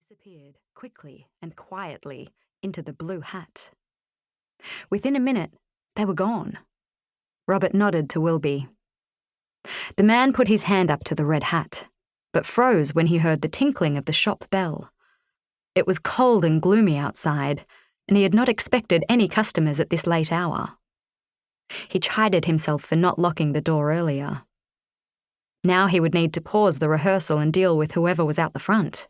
disappeared quickly and quietly into the blue hat. Within a minute, they were gone. Robert nodded to Wilby. The man put his hand up to the red hat, but froze when he heard the tinkling of the shop bell. It was cold and gloomy outside, and he had not expected any customers at this late hour. He chided himself for not locking the door earlier. Now he would need to pause the rehearsal and deal with whoever was out the front.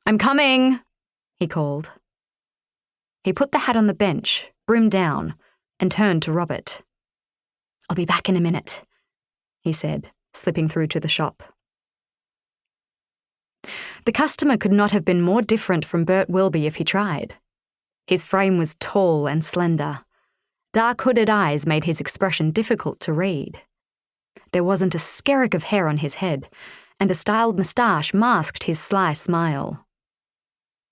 "I'm coming," he called. He put the hat on the bench, brim down, and turned to Robert. "I'll be back in a minute," he said, slipping through to the shop. The customer could not have been more different from Bert Wilby if he tried. His frame was tall and slender. Dark hooded eyes made his expression difficult to read. There wasn't a skerrick of hair on his head, and a styled moustache masked his sly smile.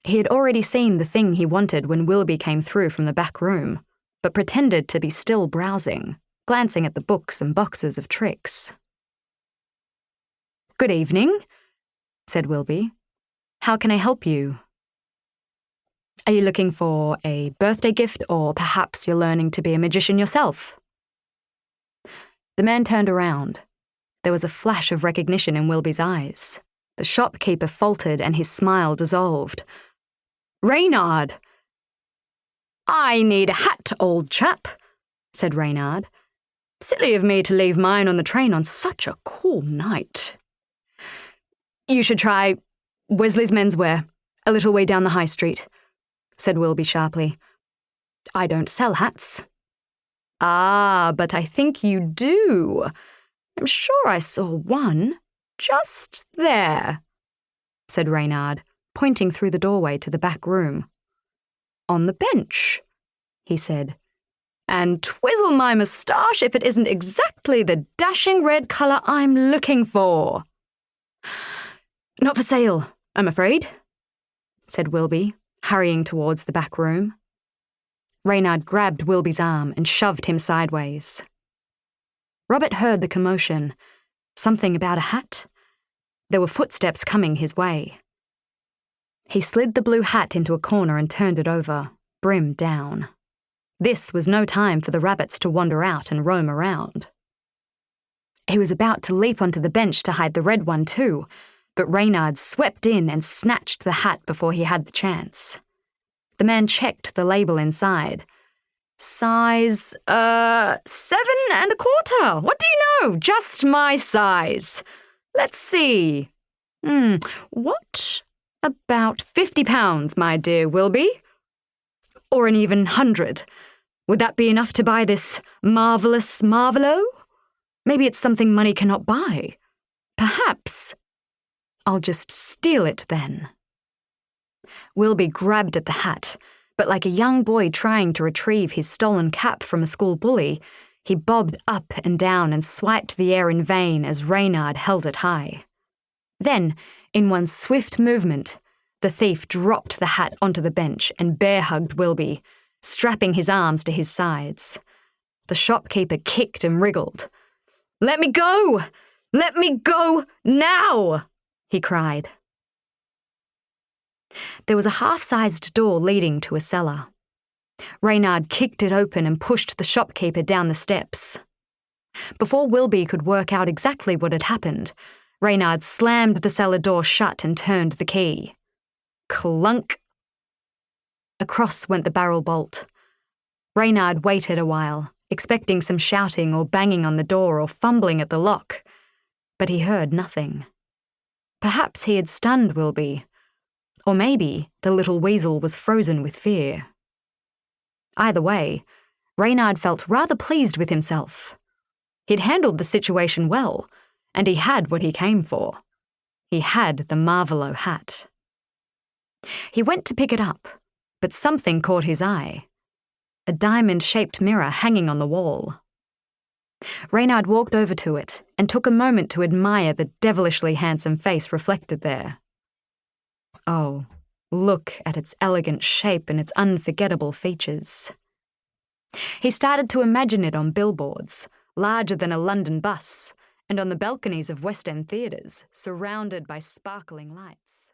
He had already seen the thing he wanted when Wilby came through from the back room, but pretended to be still browsing, glancing at the books and boxes of tricks. "Good evening," said Wilby. "How can I help you? Are you looking for a birthday gift, or perhaps you're learning to be a magician yourself?" The man turned around. There was a flash of recognition in Wilby's eyes. The shopkeeper faltered and his smile dissolved. "Reynard!" "I need a hat, old chap," said Reynard. "Silly of me to leave mine on the train on such a cool night." "You should try Wesley's Menswear, a little way down the high street," said Wilby sharply. "I don't sell hats." "Ah, but I think you do. I'm sure I saw one just there," said Reynard, pointing through the doorway to the back room. "On the bench," he said. "And twizzle my moustache if it isn't exactly the dashing red colour I'm looking for." "Not for sale, I'm afraid," said Wilby, hurrying towards the back room. Reynard grabbed Wilby's arm and shoved him sideways. Robert heard the commotion. Something about a hat? There were footsteps coming his way. He slid the blue hat into a corner and turned it over, brim down. This was no time for the rabbits to wander out and roam around. He was about to leap onto the bench to hide the red one too, but Reynard swept in and snatched the hat before he had the chance. The man checked the label inside. "Size, 7 1/4. What do you know? Just my size. Let's see. What about £50, my dear Wilby? Or an even 100. Would that be enough to buy this marvellous Marvello? Maybe it's something money cannot buy. Perhaps. I'll just steal it then." Wilby grabbed at the hat, but like a young boy trying to retrieve his stolen cap from a school bully, he bobbed up and down and swiped the air in vain as Reynard held it high. Then, in one swift movement, the thief dropped the hat onto the bench and bear-hugged Wilby, strapping his arms to his sides. The shopkeeper kicked and wriggled. "Let me go! Let me go now!" he cried. There was a half-sized door leading to a cellar. Reynard kicked it open and pushed the shopkeeper down the steps. Before Wilby could work out exactly what had happened, Reynard slammed the cellar door shut and turned the key. Clunk! Across went the barrel bolt. Reynard waited a while, expecting some shouting or banging on the door or fumbling at the lock, but he heard nothing. Perhaps he had stunned Wilby. Or maybe the little weasel was frozen with fear. Either way, Reynard felt rather pleased with himself. He'd handled the situation well, and he had what he came for. He had the Marvello hat. He went to pick it up, but something caught his eye. A diamond-shaped mirror hanging on the wall. Reynard walked over to it and took a moment to admire the devilishly handsome face reflected there. Oh, look at its elegant shape and its unforgettable features. He started to imagine it on billboards, larger than a London bus, and on the balconies of West End theatres, surrounded by sparkling lights.